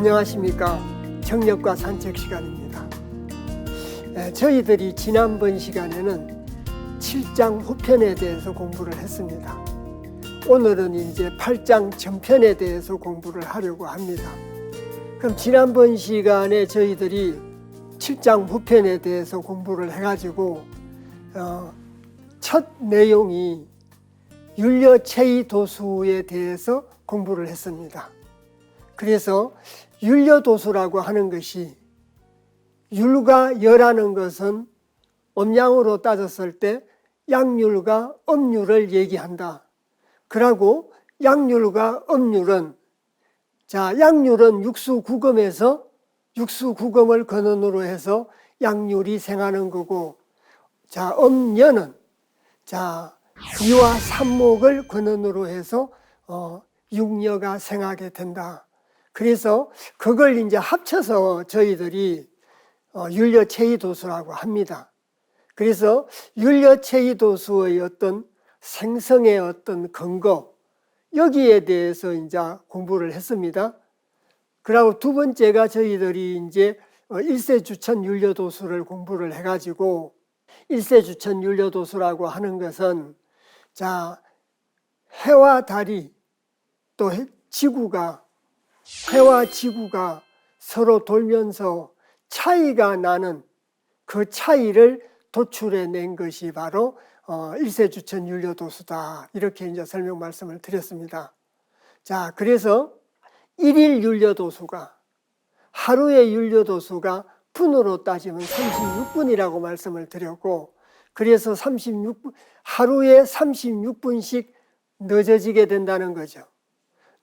안녕하십니까. 정력과 산책 시간입니다. 저희들이 지난번 시간에는 7장 후편에 대해서 공부를 했습니다. 오늘은 이제 8장 전편에 대해서 공부를 하려고 합니다. 그럼 지난번 시간에 저희들이 7장 후편에 대해서 공부를 해가지고 첫 내용이 율려체의도수에 대해서 공부를 했습니다. 그래서 율려도수라고 하는 것이, 율과 여라는 것은 음양으로 따졌을 때 양률과 음률을 얘기한다. 그러고 양률과 음률은, 양률은 육수구금에서 육수구금을 근원으로 해서 양률이 생하는 거고, 음여는 이와 삼목을 근원으로 해서 육여가 생하게 된다. 그래서 그걸 이제 합쳐서 저희들이 율려체의도수라고 합니다. 그래서 율려체의도수의 어떤 생성의 어떤 근거, 여기에 대해서 이제 공부를 했습니다. 그리고 두 번째가 저희들이 이제 일세주천 율려도수를 공부를 해가지고, 일세주천 율려도수라고 하는 것은 해와 달이 또 해와 지구가 서로 돌면서 차이가 나는 그 차이를 도출해낸 것이 바로 일세주천 율려도수다. 이렇게 이제 설명 말씀을 드렸습니다. 그래서 일일 율려도수가, 하루의 율려도수가 분으로 따지면 36분이라고 말씀을 드렸고, 그래서 하루에 36분씩 늦어지게 된다는 거죠.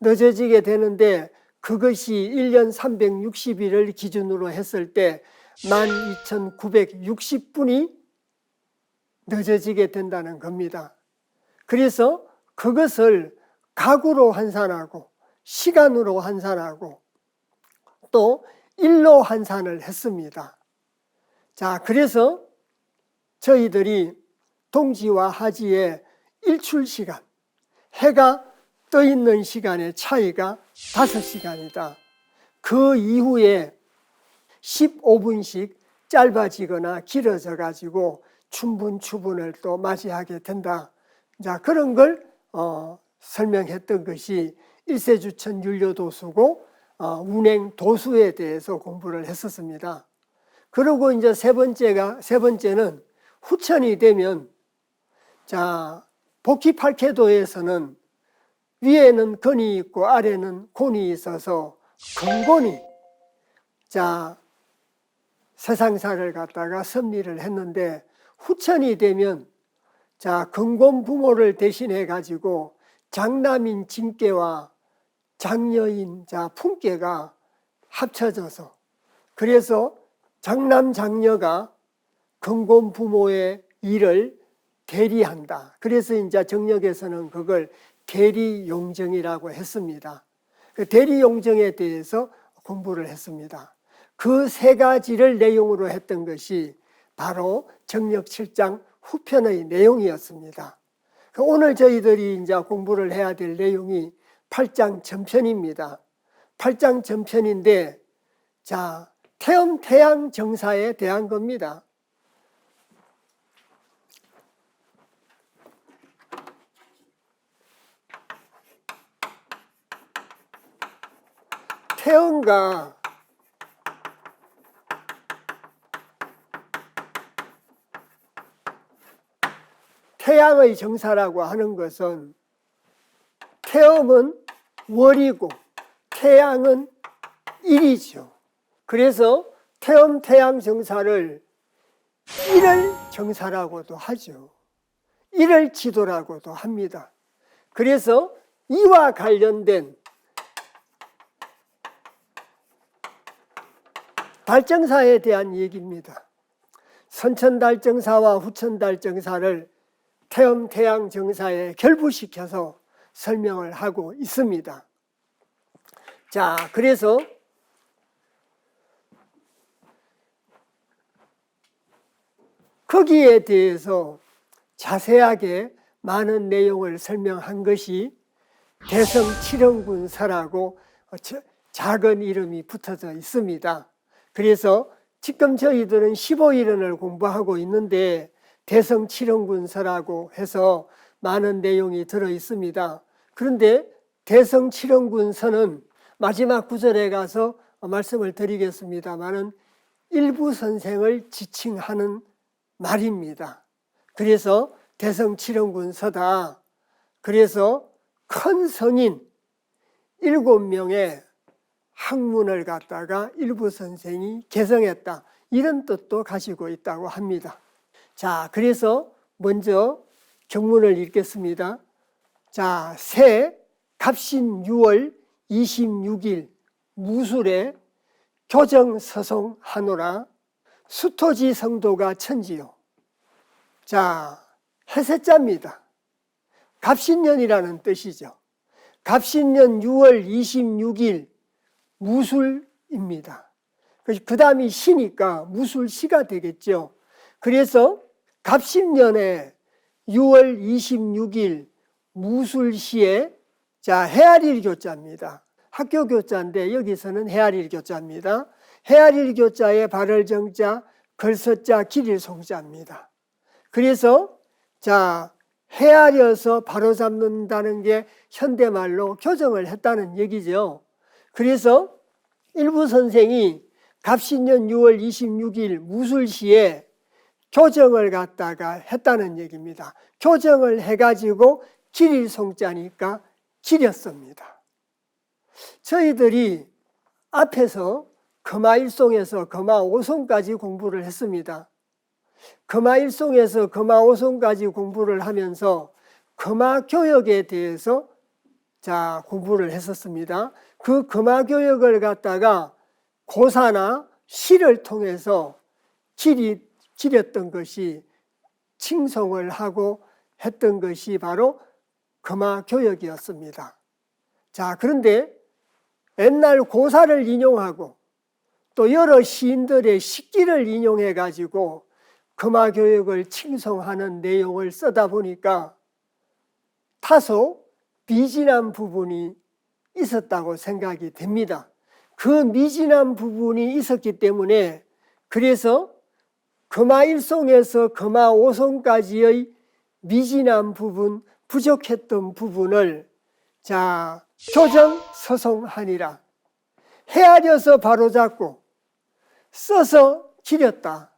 늦어지게 되는데, 그것이 1년 360일을 기준으로 했을 때 12,960분이 늦어지게 된다는 겁니다. 그래서 그것을 각으로 환산하고 시간으로 환산하고 또 일로 환산을 했습니다. 그래서 저희들이 동지와 하지의 일출시간, 해가 떠 있는 시간의 차이가 5시간이다. 그 이후에 15분씩 짧아지거나 길어져 가지고 춘분추분을 또 맞이하게 된다. 그런 걸 설명했던 것이 일세주천 율려도수고, 운행도수에 대해서 공부를 했었습니다. 그리고 이제 세 번째는 후천이 되면, 복희팔캐도에서는 위에는 근이 있고 아래는 곤이 있어서 근곤이 세상사를 갖다가 섭리를 했는데, 후천이 되면 근곤 부모를 대신해 가지고 장남인 진께와 장녀인 품께가 합쳐져서, 그래서 장남 장녀가 근곤 부모의 일을 대리한다. 그래서 이제 정력에서는 그걸 대리용정이라고 했습니다. 그 대리용정에 대해서 공부를 했습니다. 그 세 가지를 내용으로 했던 것이 바로 정력 7장 후편의 내용이었습니다. 오늘 저희들이 이제 공부를 해야 될 내용이 8장 전편입니다. 8장 전편인데, 태양 정사에 대한 겁니다. 태양과 태양의 정사라고 하는 것은, 태음은 월이고 태양은 일이죠. 그래서 태음 태양 정사를 일을 정사라고도 하죠. 일을 지도라고도 합니다. 그래서 이와 관련된 달정사에 대한 얘기입니다. 선천달정사와 후천달정사를 태음 태양 정사에 결부시켜서 설명을 하고 있습니다. 그래서 거기에 대해서 자세하게 많은 내용을 설명한 것이 대성칠형군서라고 작은 이름이 붙어져 있습니다. 그래서 지금 저희들은 15일언을 공부하고 있는데 대성칠원군서라고 해서 많은 내용이 들어 있습니다. 그런데 대성칠원군서는 마지막 구절에 가서 말씀을 드리겠습니다마는 일부 선생을 지칭하는 말입니다. 그래서 대성칠원군서다. 그래서 큰 성인 7명의 학문을 갖다가 일부 선생이 개성했다. 이런 뜻도 가지고 있다고 합니다. 자, 그래서 먼저 경문을 읽겠습니다. 자, 새 갑신 6월 26일 무술에 교정서송하노라. 수토지 성도가 천지요. 자, 해세자입니다. 갑신년이라는 뜻이죠. 갑신년 6월 26일 무술입니다. 그 다음이 시니까 무술시가 되겠죠. 그래서 갑신년에 6월 26일 무술시에 자, 헤아릴 교자입니다. 학교 교자인데 여기서는 헤아릴 교자입니다. 헤아릴 교자에 발을 정자, 걸서자, 길일 송자입니다. 그래서 자, 헤아려서 바로잡는다는 게 현대말로 교정을 했다는 얘기죠. 그래서 일부 선생이 갑신년 6월 26일 무술시에 교정을 갖다가 했다는 얘기입니다. 교정을 해가지고 길일송자니까 길였습니다. 저희들이 앞에서 금화일송에서 금화오송까지 공부를 했습니다. 금화일송에서 금화오송까지 공부를 하면서 금화교역에 대해서 자, 공부를 했었습니다. 그 금화교역을 갖다가 고사나 시를 통해서 기렸던 것이 칭송을 하고 했던 것이 바로 금화교역이었습니다. 자, 그런데 옛날 고사를 인용하고 또 여러 시인들의 식기를 인용해 가지고 금화교역을 칭송하는 내용을 쓰다 보니까 다소 미진한 부분이 있었다고 생각이 됩니다. 그 미진한 부분이 있었기 때문에 그래서 금화일송에서 금화오송까지의 미진한 부분, 부족했던 부분을 자, 교정서송하니라. 헤아려서 바로잡고 써서 기렸다.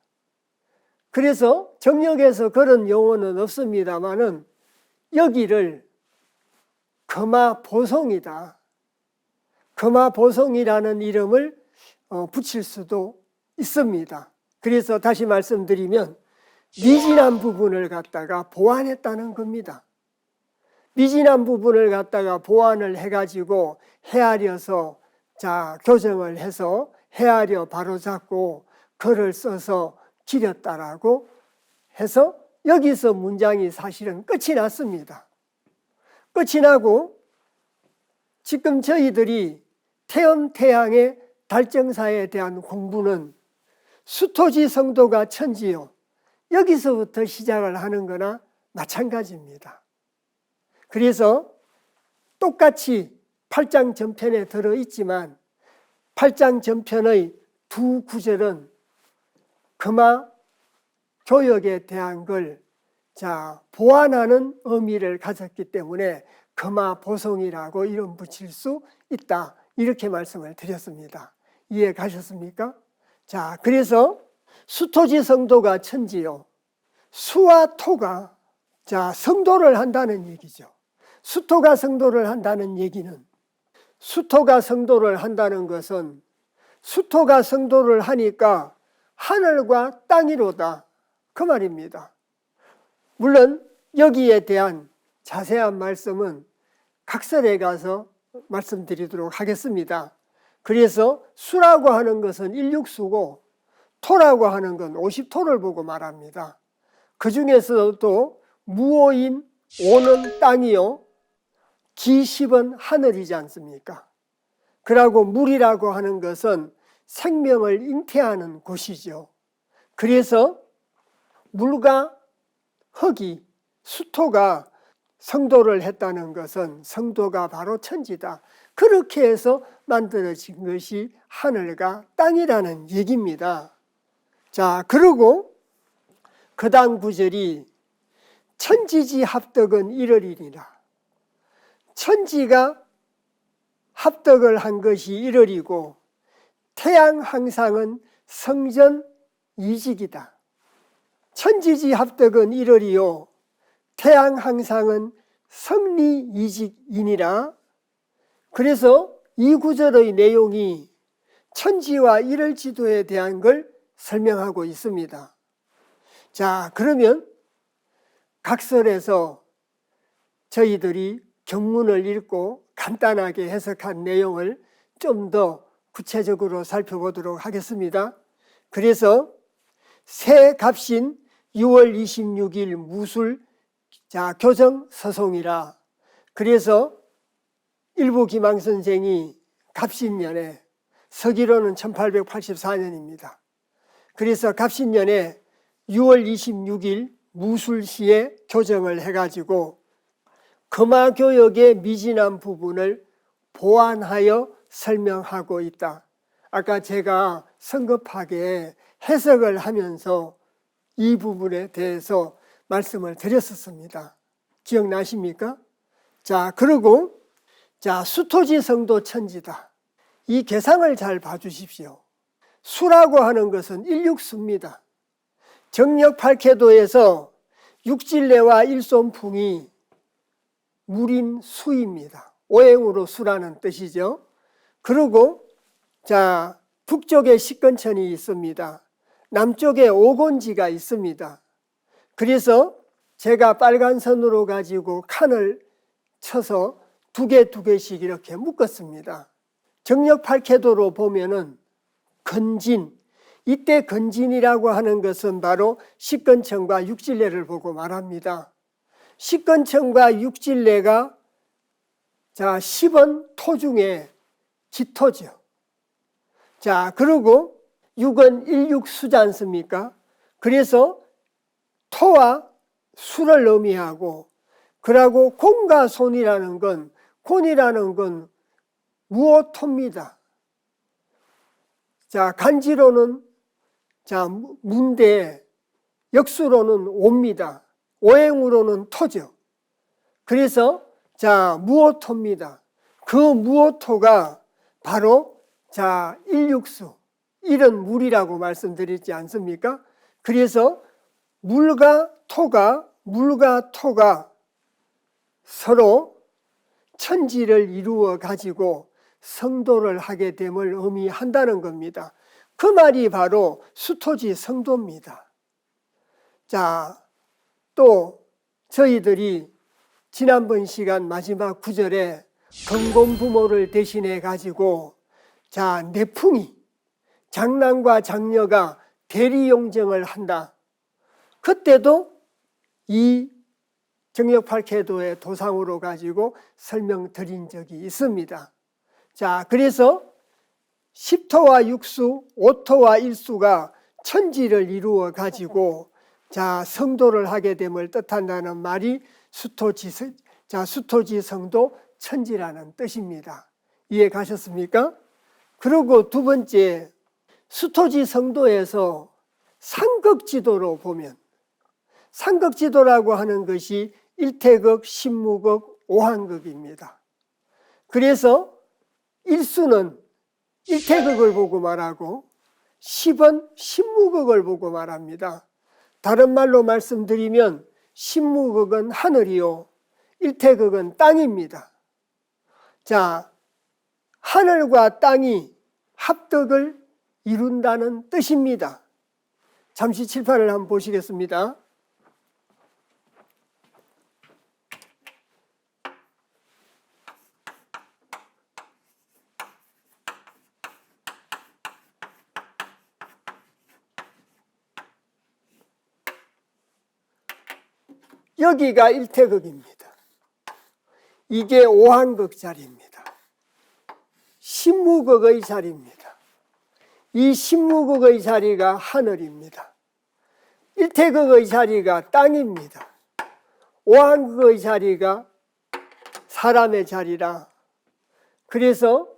그래서 정역에서 그런 용어는 없습니다만은 여기를 금화보송이다. 금화보송이라는 이름을 붙일 수도 있습니다. 그래서 다시 말씀드리면 미진한 부분을 갖다가 보완했다는 겁니다. 미진한 부분을 갖다가 보완을 해가지고 헤아려서 자, 교정을 해서 헤아려 바로잡고 글을 써서 기렸다라고 해서 여기서 문장이 사실은 끝이 났습니다. 끝이 나고 지금 저희들이 태음태양의 달정사에 대한 공부는 수토지 성도가 천지요. 여기서부터 시작을 하는 거나 마찬가지입니다. 그래서 똑같이 8장 전편에 들어있지만 8장 전편의 두 구절은 금화 교역에 대한 걸 자, 보완하는 의미를 가졌기 때문에 금화 보송이라고 이름 붙일 수 있다. 이렇게 말씀을 드렸습니다. 이해 가셨습니까? 자, 그래서 수토지 성도가 천지요. 수와 토가 자, 성도를 한다는 얘기죠. 수토가 성도를 한다는 얘기는 수토가 성도를 한다는 것은 수토가 성도를 하니까 하늘과 땅이로다. 그 말입니다. 물론 여기에 대한 자세한 말씀은 각설에 가서 말씀드리도록 하겠습니다. 그래서 수라고 하는 것은 일육수고 토라고 하는 건 50토를 보고 말합니다. 그 중에서도 무오인 오는 땅이요 기십은 하늘이지 않습니까? 그리고 물이라고 하는 것은 생명을 잉태하는 곳이죠. 그래서 물과 흙이 수토가 성도를 했다는 것은 성도가 바로 천지다. 그렇게 해서 만들어진 것이 하늘과 땅이라는 얘기입니다. 자, 그리고 그 다음 구절이 천지지 합덕은 일월이니라. 천지가 합덕을 한 것이 일월이고 태양 항상은 성전 이직이다. 천지지 합덕은 일월이요 태양 항상은 성리 이직이니라. 그래서 이 구절의 내용이 천지와 일월 지도에 대한 걸 설명하고 있습니다. 자, 그러면 각설에서 저희들이 경문을 읽고 간단하게 해석한 내용을 좀 더 구체적으로 살펴보도록 하겠습니다. 그래서 새 갑신 6월 26일 무술 교정 서송이라. 그래서 일부 기망 선생이 갑신년에, 서기로는 1884년입니다. 그래서 갑신년에 6월 26일 무술시에 교정을 해가지고 금화교역의 미진한 부분을 보완하여 설명하고 있다. 아까 제가 성급하게 해석을 하면서 이 부분에 대해서 말씀을 드렸었습니다. 기억나십니까? 자, 그리고 수토지 성도 천지다. 이 계상을 잘 봐주십시오. 수라고 하는 것은 일육수입니다. 정력 8궤도에서 육질내와 일손풍이 물인 수입니다. 오행으로 수라는 뜻이죠. 그리고 북쪽에 식근천이 있습니다. 남쪽에 오곤지가 있습니다. 그래서 제가 빨간 선으로 가지고 칸을 쳐서 두 개씩 이렇게 묶었습니다. 정력 8궤도로 보면은 건진, 이때 건진이라고 하는 것은 바로 식근천과 육질내를 보고 말합니다. 식근천과 육질내가 10은 토 중에 기토죠. 그리고 6은 일육수지 않습니까? 그래서 토와 수를 의미하고, 그리고 곤과 손이라는 건, 곤이라는 건 무오토입니다. 간지로는 문대, 역수로는 오입니다. 오행으로는 토죠. 그래서 무오토입니다. 그 무오토가 바로 일육수, 일은 물이라고 말씀드렸지 않습니까? 그래서 물과 토가 서로 천지를 이루어 가지고 성도를 하게 됨을 의미한다는 겁니다. 그 말이 바로 수토지 성도입니다. 또 저희들이 지난번 시간 마지막 구절에 건곤부모를 대신해 가지고 내풍이, 장남과 장녀가 대리용정을 한다. 그때도 이 정력 8궤도의 도상으로 가지고 설명드린 적이 있습니다. 그래서 10토와 육수, 5토와 일수가 천지를 이루어 가지고 성도를 하게 됨을 뜻한다는 말이 수토지 성도 천지라는 뜻입니다. 이해 가셨습니까? 그리고 두 번째, 수토지 성도에서 상극지도로 보면, 상극지도라고 하는 것이 일태극, 신무극, 오한극입니다. 그래서 일수는 일태극을 보고 말하고 10은 신무극을 보고 말합니다. 다른 말로 말씀드리면 신무극은 하늘이요, 일태극은 땅입니다. 하늘과 땅이 합덕을 이룬다는 뜻입니다. 잠시 칠판을 한번 보시겠습니다. 여기가 일태극입니다. 이게 오한극 자리입니다. 신무극의 자리입니다. 이 신무극의 자리가 하늘입니다. 일태극의 자리가 땅입니다. 오한극의 자리가 사람의 자리라. 그래서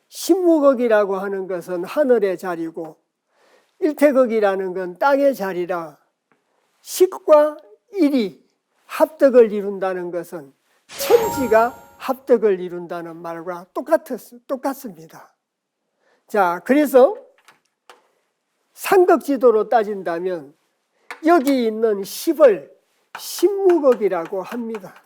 신무극이라고 하는 것은 하늘의 자리고 일태극이라는 건 땅의 자리라 식과 일이 합덕을 이룬다는 것은 천지가 합덕을 이룬다는 말과 똑같습니다. 자, 그래서 삼극지도로 따진다면 여기 있는 10을 신무극이라고 합니다.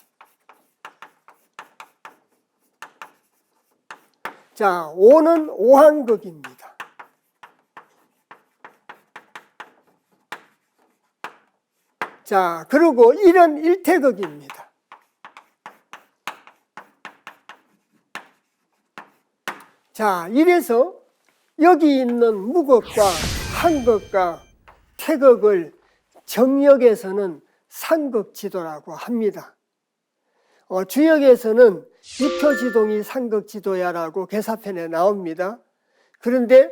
자, 5는 오한극입니다. 자, 그리고 1은 일태극입니다. 자, 이래서 여기 있는 무극과 한극과 태극을 정역에서는 삼극지도라고 합니다. 주역에서는 유표지동이 삼극지도야라고 개사편에 나옵니다. 그런데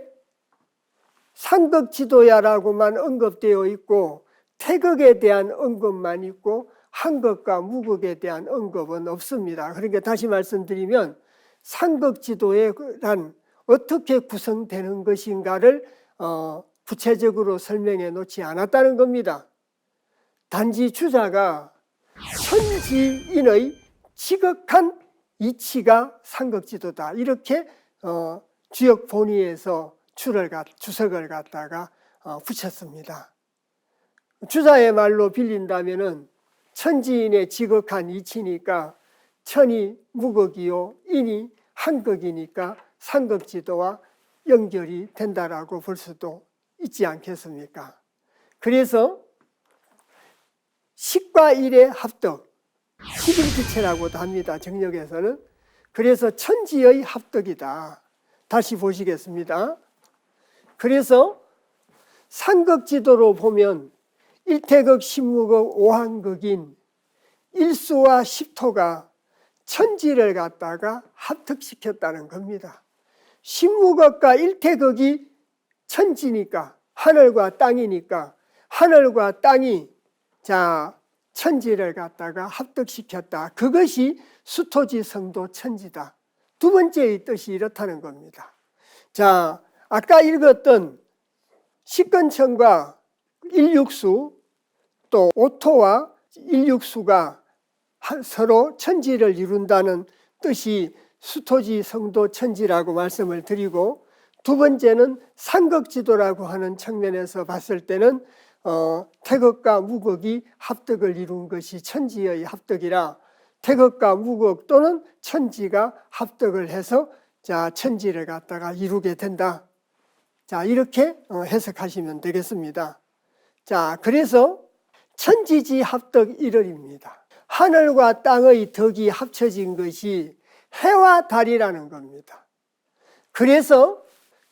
삼극지도야라고만 언급되어 있고 태극에 대한 언급만 있고 한극과 무극에 대한 언급은 없습니다. 그러니까 다시 말씀드리면 삼극지도란 어떻게 구성되는 것인가를 구체적으로 설명해 놓지 않았다는 겁니다. 단지 주자가 천지인의 지극한 이치가 삼극지도다 이렇게 주역 본의에서 주석을 갖다가 붙였습니다. 주자의 말로 빌린다면은 천지인의 지극한 이치니까 천이 무극이요 인이 한극이니까 삼극지도와 연결이 된다라고 볼 수도 있지 않겠습니까? 그래서 식과 일의 합덕, 식일기체라고도 합니다. 정역에서는. 그래서 천지의 합덕이다. 다시 보시겠습니다. 그래서 삼극지도로 보면 일태극, 신무극, 오한극인 일수와 십토가 천지를 갖다가 합덕시켰다는 겁니다. 신무극과 일태극이 천지니까 하늘과 땅이니까 하늘과 땅이 천지를 갖다가 합덕시켰다. 그것이 수토지 성도 천지다. 두 번째의 뜻이 이렇다는 겁니다. 자, 아까 읽었던 식근천과 일육수 또 오토와 일육수가 서로 천지를 이룬다는 뜻이 수토지 성도 천지라고 말씀을 드리고 두 번째는 삼극지도라고 하는 측면에서 봤을 때는 태극과 무극이 합덕을 이룬 것이 천지의 합덕이라 태극과 무극 또는 천지가 합덕을 해서 천지를 갖다가 이루게 된다. 자, 이렇게 해석하시면 되겠습니다. 자, 그래서 천지지 합덕 1월입니다. 하늘과 땅의 덕이 합쳐진 것이 해와 달이라는 겁니다. 그래서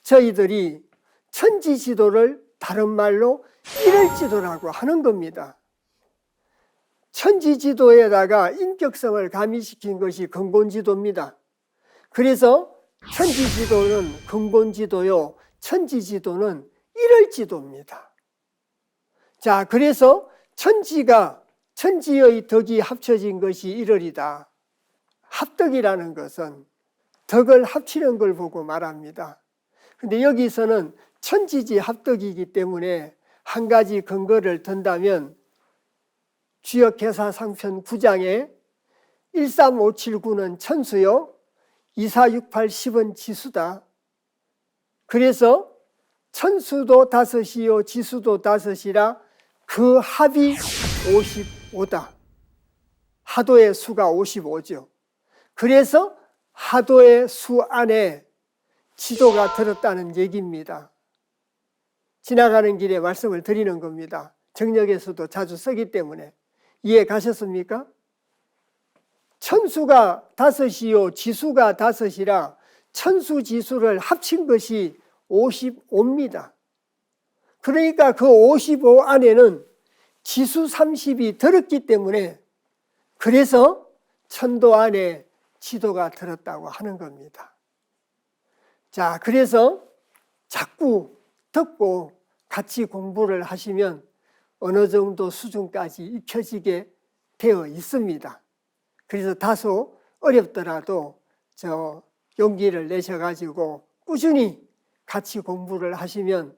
저희들이 천지지도를 다른 말로 일월지도라고 하는 겁니다. 천지지도에다가 인격성을 가미시킨 것이 근본지도입니다. 그래서 천지지도는 근본지도요, 천지지도는 일월지도입니다. 자, 그래서 천지의 덕이 합쳐진 것이 일월이다. 합덕이라는 것은 덕을 합치는 걸 보고 말합니다. 근데 여기서는 천지지 합덕이기 때문에 한 가지 근거를 든다면 주역개사 상편 9장에 13579는 천수요 2468 10은 지수다. 그래서 천수도 다섯이요 지수도 다섯이라 그 합이 55다. 하도의 수가 55죠. 그래서 하도의 수 안에 지도가 들었다는 얘기입니다. 지나가는 길에 말씀을 드리는 겁니다. 정역에서도 자주 쓰기 때문에. 이해 가셨습니까? 천수가 다섯이요 지수가 다섯이라 천수 지수를 합친 것이 55입니다. 그러니까 그 55 안에는 지수 30이 들었기 때문에 그래서 천도 안에 지도가 들었다고 하는 겁니다. 자, 그래서 자꾸 듣고 같이 공부를 하시면 어느 정도 수준까지 익혀지게 되어 있습니다. 그래서 다소 어렵더라도 용기를 내셔가지고 꾸준히 같이 공부를 하시면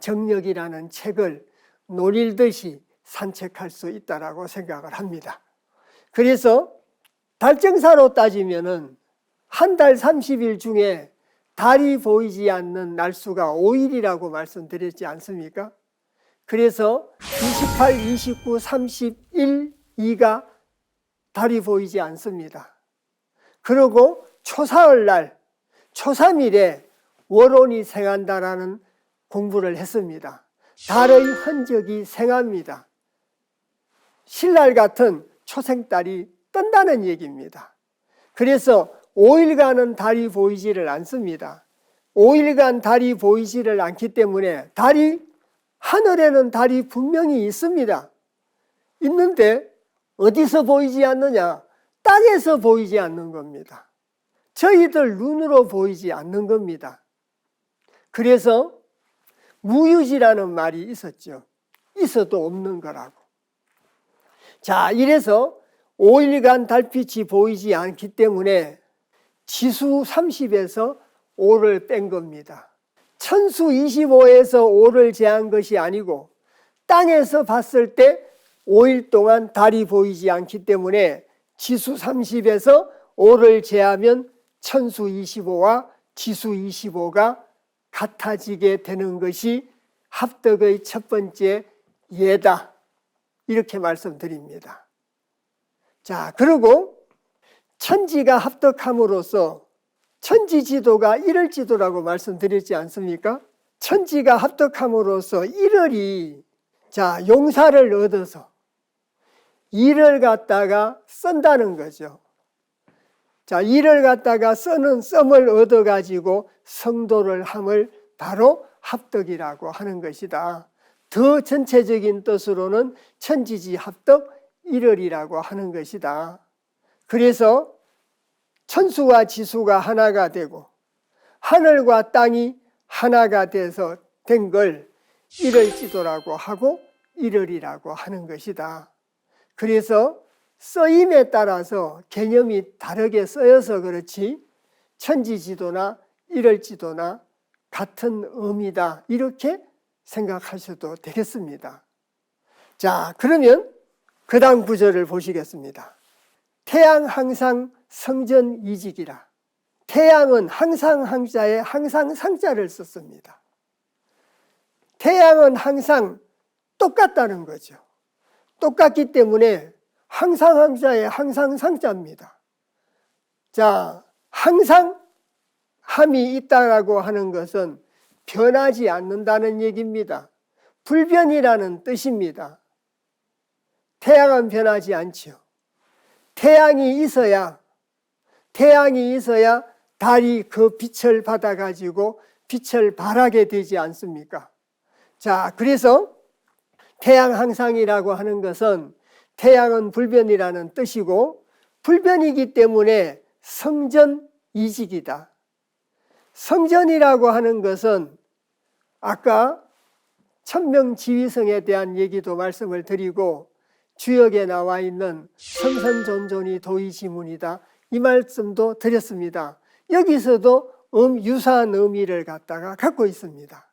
정력이라는 책을 노릴듯이 산책할 수 있다라고 생각을 합니다. 그래서 달정사로 따지면은 한 달 30일 중에 달이 보이지 않는 날수가 5일이라고 말씀드렸지 않습니까? 그래서 28, 29, 31, 2가 달이 보이지 않습니다. 그리고 초사흘 날, 초3일에 월온이 생한다라는 공부를 했습니다. 달의 흔적이 생합니다. 신랄 같은 초생달이 뜬다는 얘기입니다. 그래서 5일간은 달이 보이지를 않습니다. 5일간 달이 보이지를 않기 때문에 하늘에는 달이 분명히 있습니다. 있는데 어디서 보이지 않느냐? 땅에서 보이지 않는 겁니다. 저희들 눈으로 보이지 않는 겁니다. 그래서 무유지라는 말이 있었죠. 있어도 없는 거라고. 이래서 5일간 달빛이 보이지 않기 때문에 지수 30에서 5를 뺀 겁니다. 천수 25에서 5를 제한 것이 아니고 땅에서 봤을 때 5일 동안 달이 보이지 않기 때문에 지수 30에서 5를 제하면 천수 25와 지수 25가 같아지게 되는 것이 합덕의 첫 번째 예다. 이렇게 말씀드립니다. 그리고 천지가 합덕함으로써 천지지도가 1월지도라고 말씀드렸지 않습니까? 천지가 합덕함으로써 1월이 용사를 얻어서 1을 갖다가 쓴다는 거죠. 1을 갖다가 쓰는 썸을 얻어가지고 성도를 함을 바로 합덕이라고 하는 것이다. 더 전체적인 뜻으로는 천지지 합덕 1월이라고 하는 것이다. 그래서 천수와 지수가 하나가 되고 하늘과 땅이 하나가 돼서 된 걸 1월지도라고 하고 1월이라고 하는 것이다. 그래서 쓰임에 따라서 개념이 다르게 쓰여서 그렇지 천지지도나 1월지도나 같은 의미다. 이렇게 생각하셔도 되겠습니다. 그러면 그 다음 구절을 보시겠습니다. 태양 항상 성전이직이라. 태양은 항상 항자에 항상 상자를 썼습니다. 태양은 항상 똑같다는 거죠. 똑같기 때문에 항상 항자에 항상 상자입니다. 항상 함이 있다라고 하는 것은 변하지 않는다는 얘기입니다. 불변이라는 뜻입니다. 태양은 변하지 않죠. 태양이 있어야 달이 그 빛을 받아가지고 빛을 발하게 되지 않습니까? 그래서 태양 항상이라고 하는 것은 태양은 불변이라는 뜻이고 불변이기 때문에 성전이직이다. 성전이라고 하는 것은 아까 천명지위성에 대한 얘기도 말씀을 드리고 주역에 나와 있는 성선존존이 도의지문이다. 이 말씀도 드렸습니다. 여기서도 유사한 의미를 갖고 있습니다.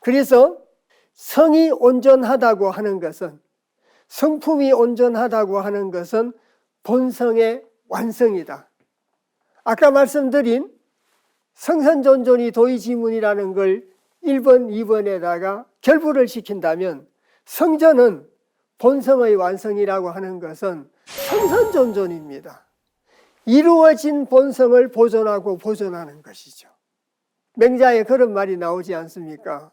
그래서 성이 온전하다고 하는 것은 성품이 온전하다고 하는 것은 본성의 완성이다. 아까 말씀드린 성선존존이 도의지문이라는 걸 1번, 2번에다가 결부를 시킨다면 성전은 본성의 완성이라고 하는 것은 성선존존입니다. 이루어진 본성을 보존하고 보존하는 것이죠. 맹자에 그런 말이 나오지 않습니까?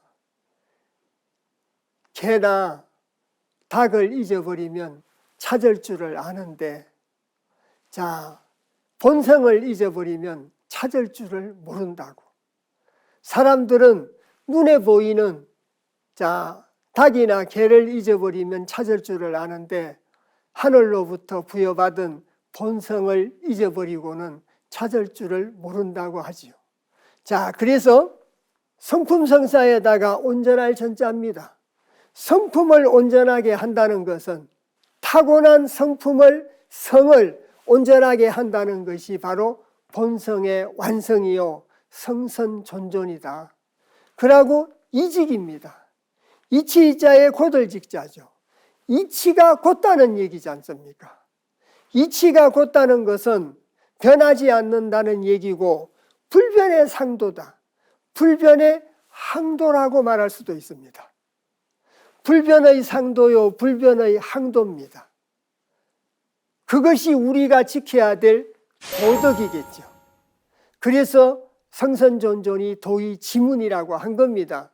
개나 닭을 잊어버리면 찾을 줄을 아는데 본성을 잊어버리면 찾을 줄을 모른다고. 사람들은 눈에 보이는 닭이나 개를 잊어버리면 찾을 줄을 아는데 하늘로부터 부여받은 본성을 잊어버리고는 찾을 줄을 모른다고 하지요. 그래서 성품성사에다가 온전할 전자입니다. 성품을 온전하게 한다는 것은 타고난 성을 온전하게 한다는 것이 바로 본성의 완성이요 성선존존이다. 그러고 이직입니다. 이치자의 곧을직자죠. 이치가 곧다는 얘기지 않습니까? 이치가 곧다는 것은 변하지 않는다는 얘기고 불변의 상도다. 불변의 항도라고 말할 수도 있습니다. 불변의 상도요 불변의 항도입니다. 그것이 우리가 지켜야 될 도덕이겠죠. 그래서 성선존존이 도의 지문이라고 한 겁니다.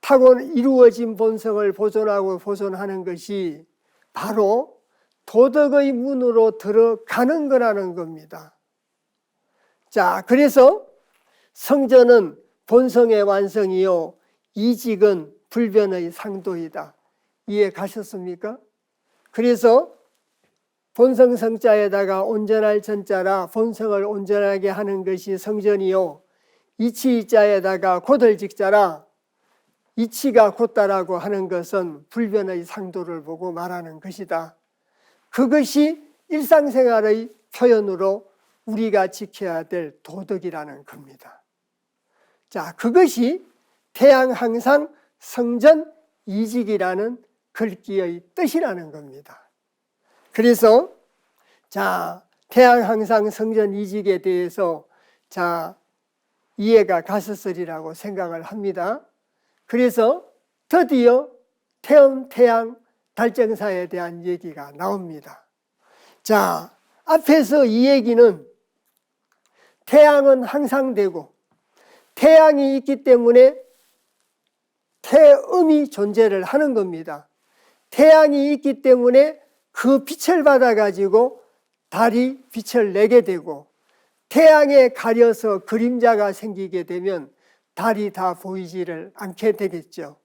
타고 이루어진 본성을 보존하고 보존하는 것이 바로 도덕의 문으로 들어가는 거라는 겁니다. 자, 그래서 성전은 본성의 완성이요 이직은 불변의 상도이다. 이해 가셨습니까? 그래서 본성성자에다가 온전할 전자라 본성을 온전하게 하는 것이 성전이요 이치자에다가 곧을직자라 이치가 곧다라고 하는 것은 불변의 상도를 보고 말하는 것이다. 그것이 일상생활의 표현으로 우리가 지켜야 될 도덕이라는 겁니다. 자, 그것이 태양 항상 성전 이직이라는 글귀의 뜻이라는 겁니다. 그래서 자, 태양 항상 성전 이직에 대해서 자, 이해가 갔었으리라고 생각을 합니다. 그래서 드디어 태양 달정사에 대한 얘기가 나옵니다. 자, 앞에서 이 얘기는 태양은 항상 되고 태양이 있기 때문에 태음이 존재를 하는 겁니다. 태양이 있기 때문에 그 빛을 받아가지고 달이 빛을 내게 되고 태양에 가려서 그림자가 생기게 되면 달이 다 보이지를 않게 되겠죠.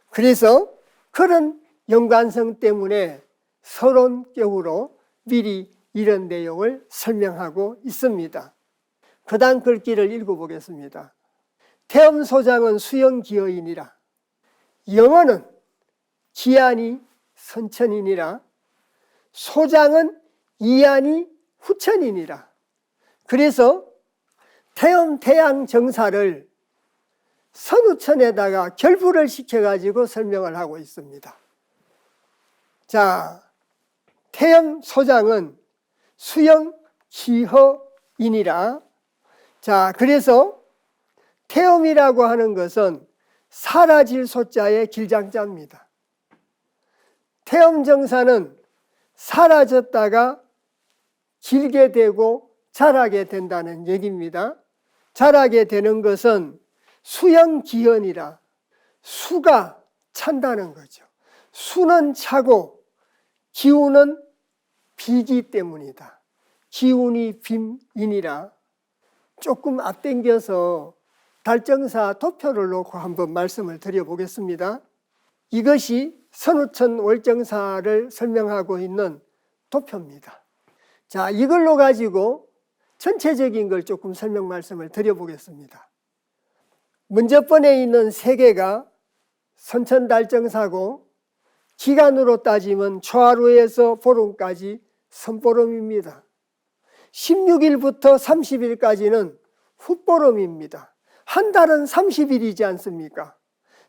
그래서 그런 연관성 때문에 서론격으로 미리 이런 내용을 설명하고 있습니다. 그 다음 글귀를 읽어보겠습니다. 태음소장은 수영기어이니라. 영어는 기한이 선천이니라. 소장은 이한이 후천이니라. 그래서 태양 정사를 선우천에다가 결부를 시켜가지고 설명을 하고 있습니다. 자, 태양 소장은 수영 기허이니라. 자, 그래서 태음이라고 하는 것은 사라질 소자의 길장자입니다. 태음 정사는 사라졌다가 길게 되고 자라게 된다는 얘기입니다. 자라게 되는 것은 수영기현이라 수가 찬다는 거죠. 수는 차고 기운은 비기 때문이다. 기운이 빔이니라. 조금 앞당겨서 달정사 도표를 놓고 한번 말씀을 드려보겠습니다. 이것이 선우천 월정사를 설명하고 있는 도표입니다. 자, 이걸로 가지고 전체적인 걸 조금 설명 말씀을 드려보겠습니다. 먼저 번에 있는 세 개가 선천달정사고 기간으로 따지면 초하루에서 보름까지 선보름입니다. 16일부터 30일까지는 훗보름입니다. 한 달은 30일이지 않습니까?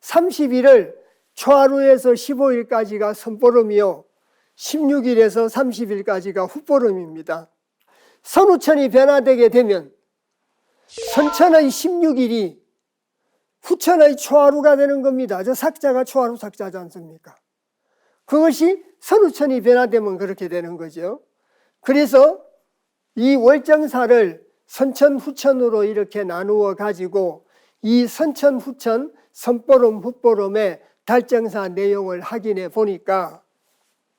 30일을 초하루에서 15일까지가 선보름이요 16일에서 30일까지가 훗보름입니다. 선우천이 변화되게 되면 선천의 16일이 후천의 초하루가 되는 겁니다. 저 삭자가 초하루 삭자지 않습니까? 그것이 선우천이 변화되면 그렇게 되는 거죠. 그래서 이 월정사를 선천, 후천으로 이렇게 나누어 가지고 이 선천, 후천, 선보름, 훗보름의 달정사 내용을 확인해 보니까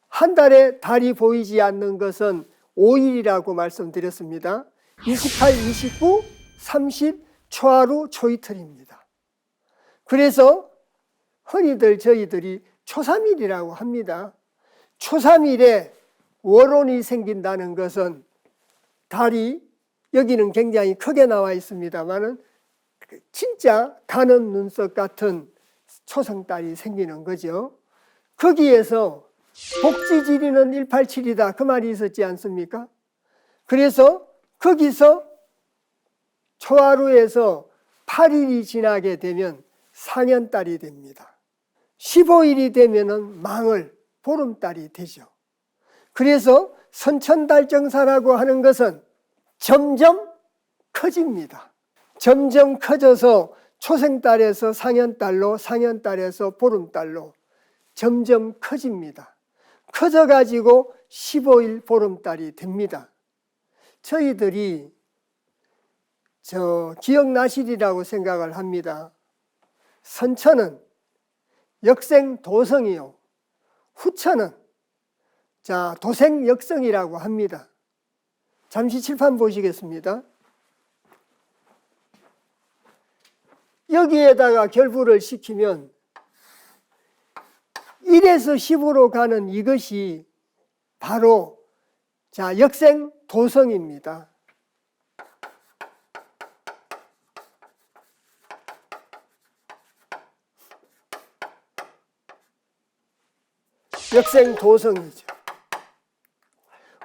한 달에 달이 보이지 않는 것은 5일이라고 말씀드렸습니다. 28, 29, 30 초하루 초이틀입니다. 그래서 흔히들 저희들이 초3일이라고 합니다. 초3일에 월혼이 생긴다는 것은 달이 여기는 굉장히 크게 나와 있습니다만은 진짜 가는 눈썹 같은 초성달이 생기는 거죠. 거기에서 복지지리는 187이다 그 말이 있었지 않습니까? 그래서 거기서 초하루에서 8일이 지나게 되면 상현달이 됩니다. 15일이 되면은 망을, 보름달이 되죠. 그래서 선천달정사라고 하는 것은 점점 커집니다. 점점 커져서 초생달에서 상현달로, 상현달에서 보름달로 점점 커집니다. 커져가지고 15일 보름달이 됩니다. 저희들이 기억나시리라고 생각을 합니다. 선천은 역생도성이요, 후천은 도생역성이라고 합니다. 잠시 칠판 보시겠습니다. 여기에다가 결부를 시키면 1에서 10으로 가는 이것이 바로 역생도성입니다. 역생도성이죠.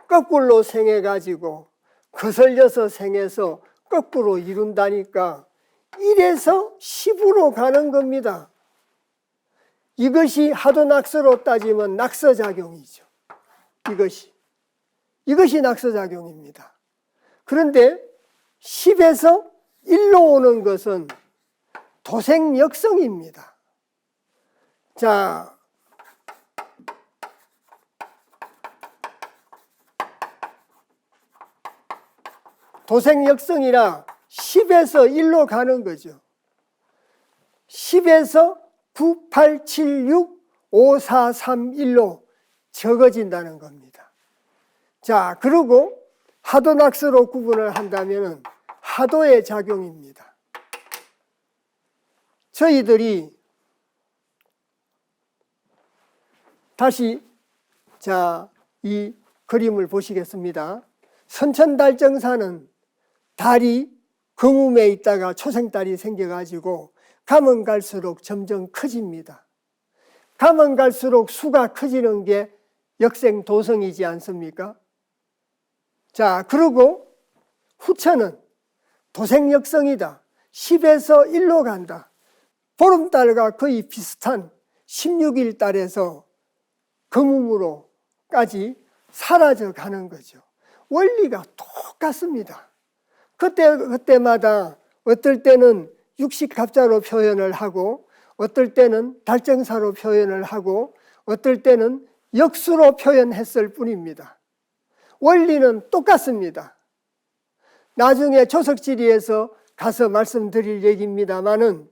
거꾸로 생해가지고 거슬려서 생해서 거꾸로 이룬다니까 1에서 10으로 가는 겁니다. 이것이 하도낙서로 따지면 낙서작용이죠. 이것이 낙서작용입니다. 그런데 10에서 1로 오는 것은 도생역성입니다. 도생역성이라 10에서 1로 가는 거죠. 10에서 9, 8, 7, 6, 5, 4, 3, 1로 적어진다는 겁니다. 그리고 하도낙서로 구분을 한다면 하도의 작용입니다. 저희들이 다시 이 그림을 보시겠습니다. 선천달정사는 달이 금음에 있다가 초생달이 생겨가지고 가면 갈수록 점점 커집니다. 가면 갈수록 수가 커지는 게 역생도성이지 않습니까? 그리고 후천은 도생역성이다. 10에서 1로 간다. 보름달과 거의 비슷한 16일 달에서 금음으로까지 사라져 가는 거죠. 원리가 똑같습니다. 그때마다 어떨 때는 육식갑자로 표현을 하고, 어떨 때는 달정사로 표현을 하고, 어떨 때는 역수로 표현했을 뿐입니다. 원리는 똑같습니다. 나중에 조석지리에서 가서 말씀드릴 얘기입니다마는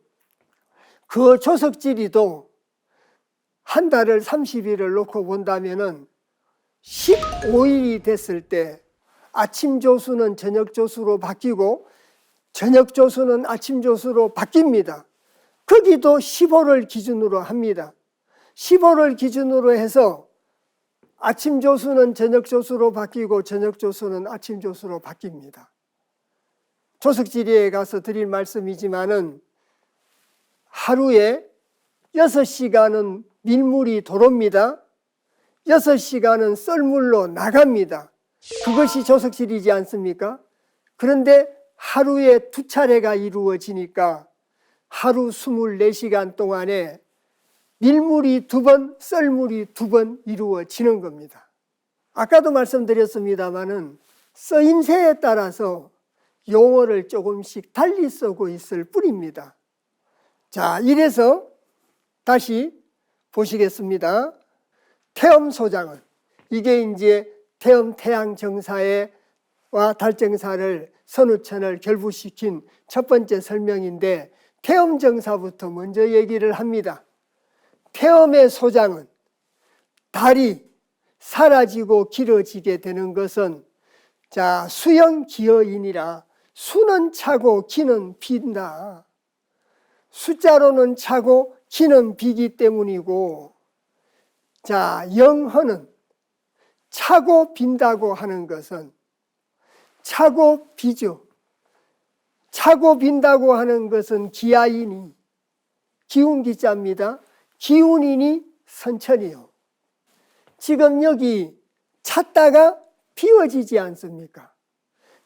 그 조석지리도 한 달을 30일을 놓고 본다면은 15일이 됐을 때 아침 조수는 저녁 조수로 바뀌고 저녁 조수는 아침 조수로 바뀝니다. 거기도 15를 기준으로 합니다. 15를 기준으로 해서 아침 조수는 저녁 조수로 바뀌고 저녁 조수는 아침 조수로 바뀝니다. 조석지리에 가서 드릴 말씀이지만은 하루에 6시간은 밀물이 도로입니다. 6시간은 썰물로 나갑니다. 그것이 조석지리지 않습니까? 그런데 하루에 2차례가 이루어지니까 하루 24시간 동안에 밀물이 2번, 썰물이 2번 이루어지는 겁니다. 아까도 말씀드렸습니다마는 쓰임새에 따라서 용어를 조금씩 달리 쓰고 있을 뿐입니다. 이래서 다시 보시겠습니다. 태엄소장은 이게 이제 태엄 태양정사와 달정사를 선우천을 결부시킨 첫 번째 설명인데, 태엄정사부터 먼저 얘기를 합니다. 태엄의 소장은 달이 사라지고 길어지게 되는 것은 수영기어이니라. 수는 차고 기는 빈다. 숫자로는 차고 기는 비기 때문이고, 영허는 차고 빈다고 하는 것은 차고 비죠. 차고 빈다고 하는 것은 기아이니, 기운기자입니다. 기운이니 선천이요. 지금 여기 찼다가 비워지지 않습니까?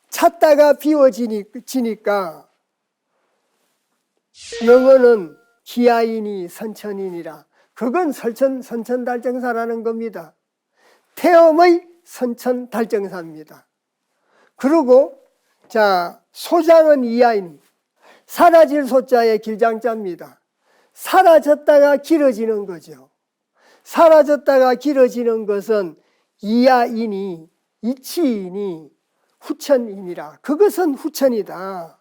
찾다가 비워지니까 영어는 기아이니 선천이니라. 그건 선천달정사라는 겁니다. 태음의 선천달정사입니다. 그리고 자, 소장은 이하이니, 사라질 소자의 길장자입니다. 사라졌다가 길어지는 거죠. 사라졌다가 길어지는 것은 이하이니, 이치이니, 후천이니라. 그것은 후천이다.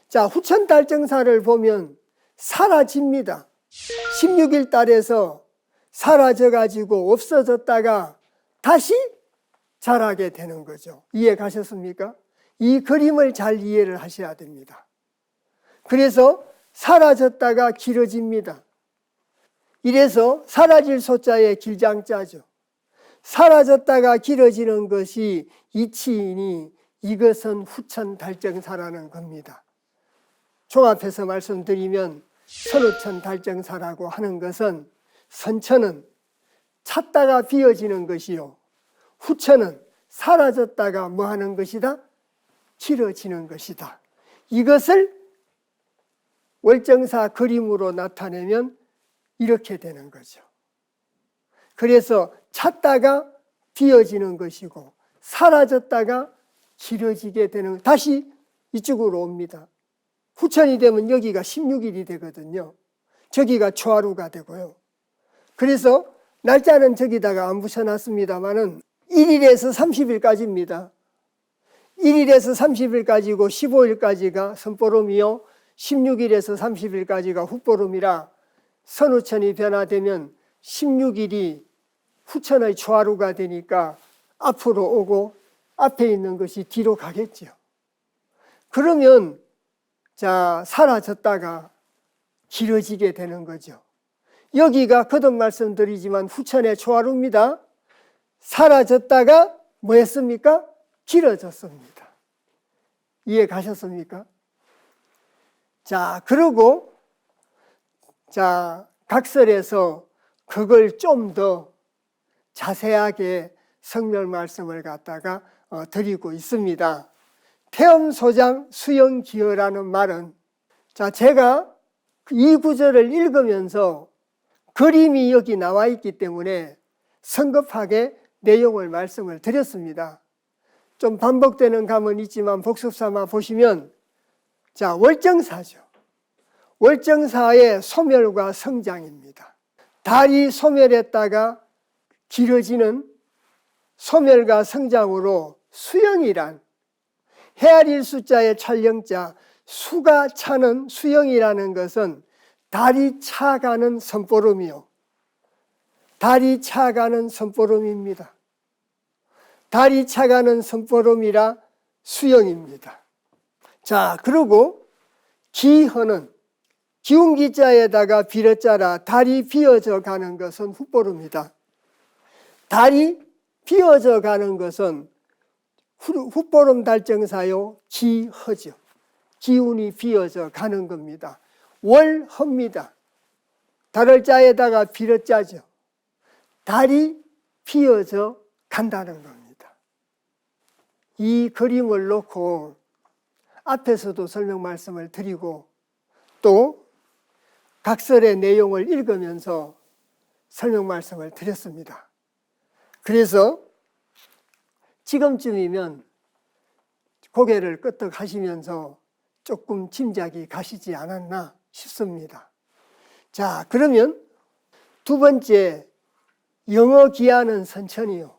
자, 후천달정사를 보면 사라집니다. 16일 달에서 사라져가지고 없어졌다가 다시 자라게 되는 거죠. 이해 가셨습니까? 이 그림을 잘 이해를 하셔야 됩니다. 그래서 사라졌다가 길어집니다. 이래서 사라질 소자의 길장자죠. 사라졌다가 길어지는 것이 이치이니 이것은 후천달정사라는 겁니다. 종합해서 말씀드리면 선후천달정사라고 하는 것은 선천은 찾다가 비어지는 것이요, 후천은 사라졌다가 뭐 하는 것이다? 길어지는 것이다. 이것을 월정사 그림으로 나타내면 이렇게 되는 거죠. 그래서 찾다가 비어지는 것이고 사라졌다가 길어지게 되는, 다시 이쪽으로 옵니다. 후천이 되면 여기가 16일이 되거든요. 저기가 초하루가 되고요. 그래서 날짜는 저기다가 안 붙여놨습니다만은 1일에서 30일까지입니다. 1일에서 30일까지고 15일까지가 선보름이요, 16일에서 30일까지가 훗보름이라 선후천이 변화되면 16일이 후천의 초하루가 되니까 앞으로 오고 앞에 있는 것이 뒤로 가겠죠. 그러면 자, 사라졌다가 길어지게 되는 거죠. 여기가 거듭 말씀드리지만 후천의 초하루입니다. 사라졌다가 뭐 했습니까? 길어졌습니다. 이해 가셨습니까? 자, 그리고 자, 각설에서 그걸 좀 더 자세하게 성멸 말씀을 갖다가 드리고 있습니다. 태음소장 수영기어라는 말은, 자, 제가 이 구절을 읽으면서 그림이 여기 나와 있기 때문에 성급하게 내용을 말씀을 드렸습니다. 좀 반복되는 감은 있지만 복습 삼아 보시면, 자, 월정사죠. 월정사의 소멸과 성장입니다. 달이 소멸했다가 길어지는 소멸과 성장으로 수영이란, 헤아릴 숫자의 촬영자, 수가 차는 수영이라는 것은 달이 차가는 선보름이요, 달이 차가는 선보름입니다. 달이 차가는 선보름이라 수영입니다. 자, 그리고 기허는 기운기자에다가 비어자라 달이 비어져 가는 것은 훗보름이다. 달이 비어져 가는 것은 훗보름 달정사요, 기허죠. 기운이 비어져 가는 겁니다. 월허입니다. 달을 자에다가 비어자죠. 달이 비어져 간다는 겁니다. 이 그림을 놓고 앞에서도 설명 말씀을 드리고 또 각설의 내용을 읽으면서 설명 말씀을 드렸습니다. 그래서 지금쯤이면 고개를 끄덕 하시면서 조금 짐작이 가시지 않았나 싶습니다. 자, 그러면 두 번째, 영어 기하는 선천이요,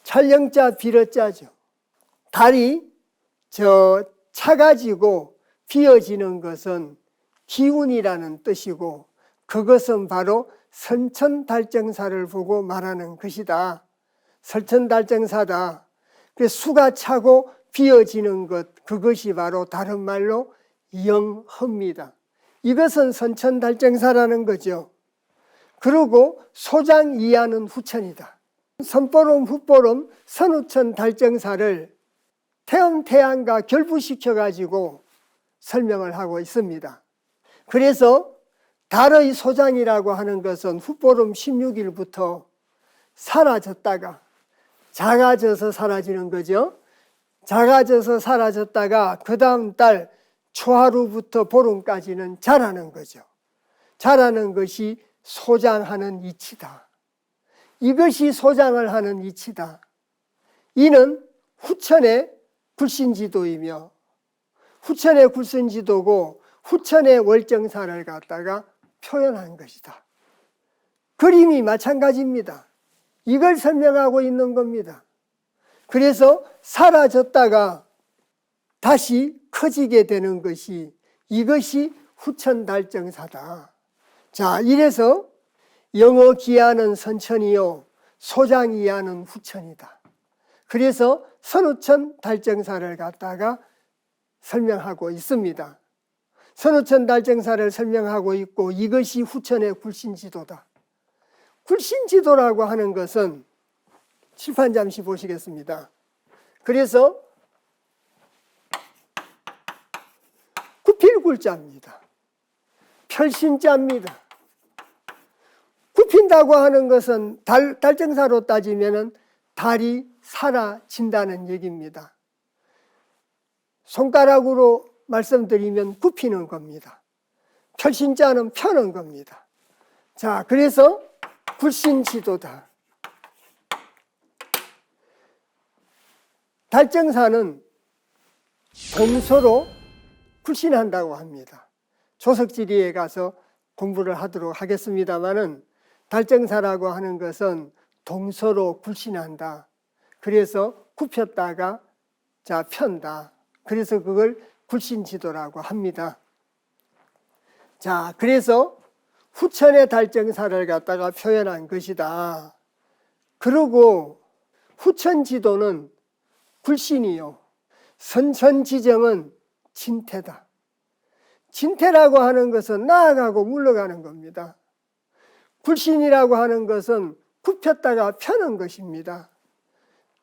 촬영자 비어자죠. 달이 차가지고 비어지는 것은 기운이라는 뜻이고 그것은 바로 선천달정사를 보고 말하는 것이다. 선천달정사다. 그래서 수가 차고 비어지는 것, 그것이 바로 다른 말로 영허입니다. 이것은 선천달정사라는 거죠. 그리고 소장 이하는 후천이다. 선보름, 훗보름, 선후천 달정사를 태음, 태양과 결부시켜가지고 설명을 하고 있습니다. 그래서 달의 소장이라고 하는 것은 훗보름 16일부터 사라졌다가 작아져서 사라지는 거죠. 작아져서 사라졌다가 그 다음 달 초하루부터 보름까지는 자라는 거죠. 자라는 것이 소장하는 이치다. 이것이 소장을 하는 이치다. 이는 후천의 굴신지도이며 후천의 굴신지도고 후천의 월정사를 갖다가 표현한 것이다. 그림이 마찬가지입니다. 이걸 설명하고 있는 겁니다. 그래서 사라졌다가 다시 커지게 되는 것이 이것이 후천달정사다. 자, 이래서 영어 기하는 선천이요 소장이하는 후천이다. 그래서 선후천 달정사를 갖다가 설명하고 있습니다. 선후천 달정사를 설명하고 있고 이것이 후천의 굴신지도다. 굴신지도라고 하는 것은 칠판 잠시 보시겠습니다. 그래서 굽힐굴자입니다. 펼신자입니다. 굽힌다고 하는 것은 달정사로 따지면 달이 사라진다는 얘기입니다. 손가락으로 말씀드리면 굽히는 겁니다. 펼신자는 펴는 겁니다. 자, 그래서 굴신지도다. 달정사는 동서로 굴신한다고 합니다. 조석지리에 가서 공부를 하도록 하겠습니다마는 달정사라고 하는 것은 동서로 굴신한다. 그래서 굽혔다가 자 편다. 그래서 그걸 굴신지도라고 합니다. 자, 그래서 후천의 달정사를 갖다가 표현한 것이다. 그리고 후천지도는 굴신이요 선천지정은 진태다. 진태라고 하는 것은 나아가고 물러가는 겁니다. 굴신이라고 하는 것은 굽혔다가 펴는 것입니다.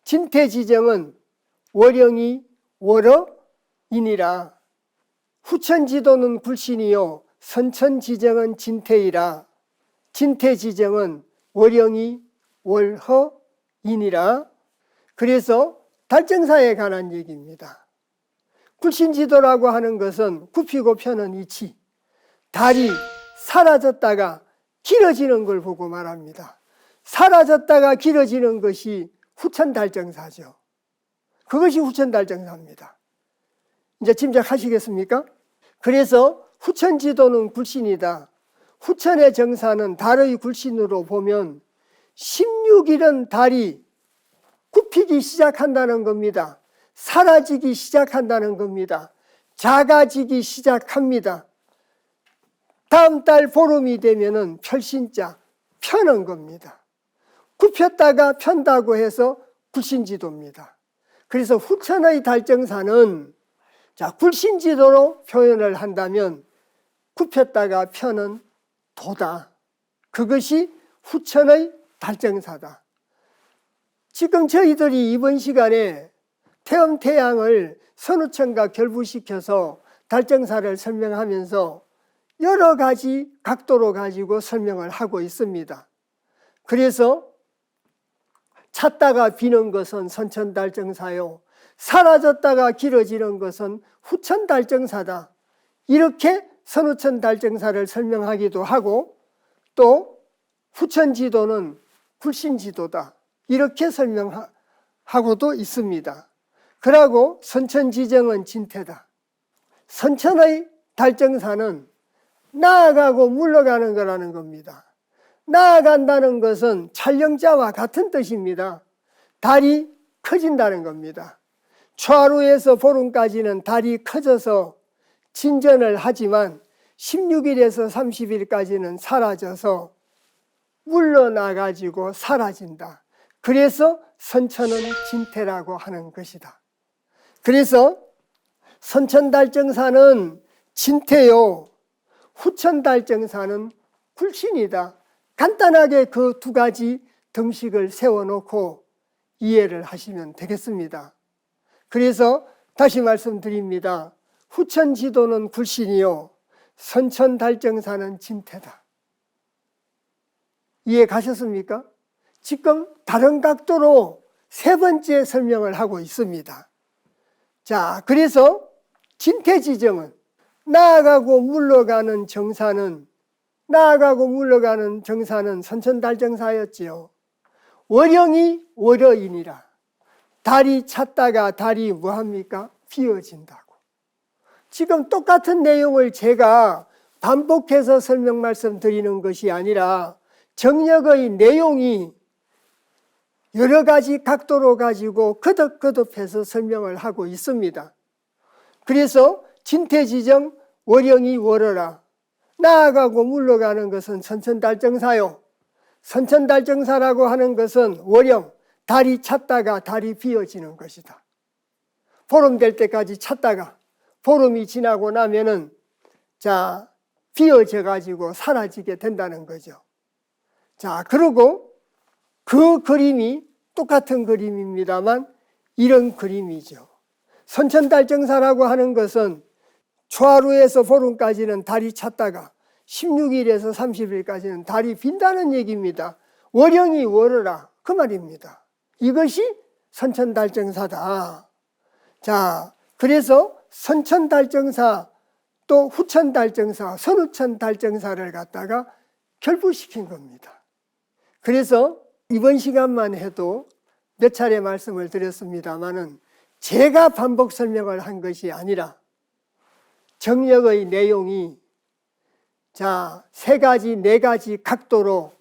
진태지정은 월영이 월어이니라. 후천지도는 굴신이요 선천지정은 진태이라. 진태지정은 월영이 월허이니라. 그래서 달정사에 관한 얘기입니다. 굴신지도라고 하는 것은 굽히고 펴는 이치, 달이 사라졌다가 길어지는 걸 보고 말합니다. 사라졌다가 길어지는 것이 후천달정사죠. 그것이 후천달정사입니다. 이제 짐작하시겠습니까? 그래서 후천지도는 굴신이다. 후천의 정사는 달의 굴신으로 보면 16일은 달이 굽히기 시작한다는 겁니다. 사라지기 시작한다는 겁니다. 작아지기 시작합니다. 다음 달 보름이 되면은 펼신자, 펴는 겁니다. 굽혔다가 편다고 해서 굴신지도입니다. 그래서 후천의 달정사는 자, 굴신지도로 표현을 한다면 굽혔다가 펴는 도다. 그것이 후천의 달정사다. 지금 저희들이 이번 시간에 태음태양을 선후천과 결부시켜서 달정사를 설명하면서 여러 가지 각도로 가지고 설명을 하고 있습니다. 그래서 찼다가 비는 것은 선천달정사요, 사라졌다가 길어지는 것은 후천달정사다. 이렇게 선후천달정사를 설명하기도 하고 또 후천지도는 굴신지도다. 이렇게 설명하고도 있습니다. 그러고 선천지정은 진태다. 선천의 달정사는 나아가고 물러가는 거라는 겁니다. 나아간다는 것은 촬영자와 같은 뜻입니다. 달이 커진다는 겁니다. 초하루에서 보름까지는 달이 커져서 진전을 하지만 16일에서 30일까지는 사라져서 물러나가지고 사라진다. 그래서 선천은 진태라고 하는 것이다. 그래서 선천달정사는 진태요, 후천달정사는 굴신이다. 간단하게 그 두 가지 등식을 세워놓고 이해를 하시면 되겠습니다. 그래서 다시 말씀드립니다. 후천지도는 굴신이요, 선천달정사는 진태다. 이해 가셨습니까? 지금 다른 각도로 세 번째 설명을 하고 있습니다. 자, 그래서 진퇴지정은 나아가고 물러가는 정사는 선천달정사였지요. 월영이 월여인이라. 달이 찼다가 달이 뭐합니까? 비어진다고. 지금 똑같은 내용을 제가 반복해서 설명 말씀드리는 것이 아니라 정력의 내용이 여러 가지 각도로 가지고 거듭거듭해서 설명을 하고 있습니다. 그래서 진퇴지정 월영이 월어라. 나아가고 물러가는 것은 선천달정사요. 선천달정사라고 하는 것은 월영, 달이 찼다가 달이 비어지는 것이다. 보름 될 때까지 찼다가 보름이 지나고 나면은 자, 비어져 가지고 사라지게 된다는 거죠. 자, 그리고 그 그림이 똑같은 그림입니다만 이런 그림이죠. 선천달정사라고 하는 것은 초하루에서 보름까지는 달이 찼다가 16일에서 30일까지는 달이 빈다는 얘기입니다. 월영이 월어라 그 말입니다. 이것이 선천달정사다. 자, 그래서 선천달정사 또 후천달정사, 선후천달정사를 갖다가 결부시킨 겁니다. 그래서 이번 시간만 해도 몇 차례 말씀을 드렸습니다마는 제가 반복 설명을 한 것이 아니라 정력의 내용이 자, 세 가지, 네 가지 각도로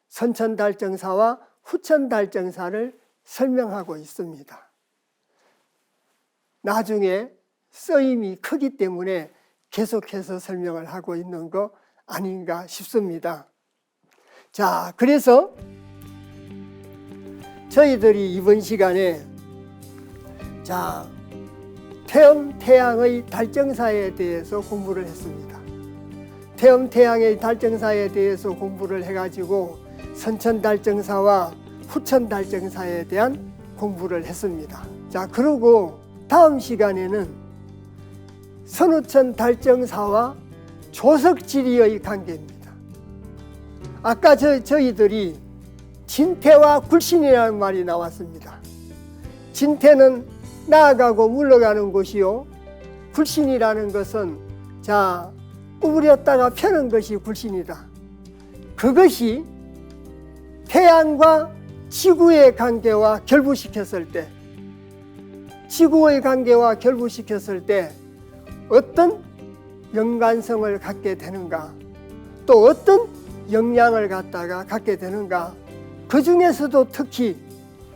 선천달정사와 후천달정사를 설명하고 있습니다. 나중에 쓰임이 크기 때문에 계속해서 설명을 하고 있는 거 아닌가 싶습니다. 자, 그래서 저희들이 이번 시간에 자, 태음태양의 달정사에 대해서 공부를 했습니다. 태음태양의 달정사에 대해서 공부를 해가지고 선천달정사와 후천달정사에 대한 공부를 했습니다. 자, 그리고 다음 시간에는 선후천달정사와 조석지리의 관계입니다. 아까 저희들이 진퇴와 굴신이라는 말이 나왔습니다. 진퇴는 나아가고 물러가는 곳이요, 굴신이라는 것은 자, 구부렸다가 펴는 것이 굴신이다. 그것이 태양과 지구의 관계와 결부시켰을 때, 지구의 관계와 결부시켰을 때 어떤 연관성을 갖게 되는가, 또 어떤 영향을 갖게 되는가, 그 중에서도 특히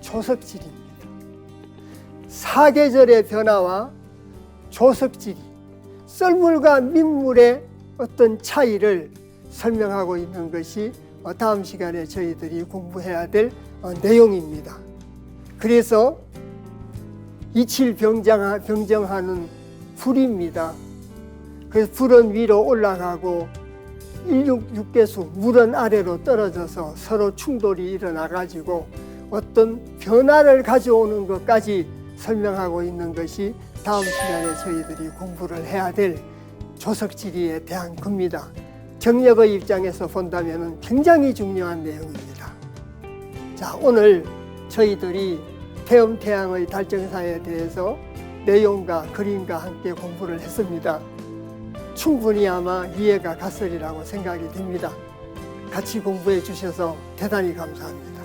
조석지리입니다. 사계절의 변화와 조석지리, 썰물과 민물의 어떤 차이를 설명하고 있는 것이 다음 시간에 저희들이 공부해야 될 내용입니다. 그래서 이칠 병정하는 불입니다. 그래서 불은 위로 올라가고 일육계수, 물은 아래로 떨어져서 서로 충돌이 일어나 가지고 어떤 변화를 가져오는 것까지 설명하고 있는 것이 다음 시간에 저희들이 공부를 해야 될 조석지리에 대한 겁니다. 정력의 입장에서 본다면 굉장히 중요한 내용입니다. 자, 오늘 저희들이 태음태양의 달정사에 대해서 내용과 그림과 함께 공부를 했습니다. 충분히 아마 이해가 갔으리라고 생각이 됩니다. 같이 공부해 주셔서 대단히 감사합니다.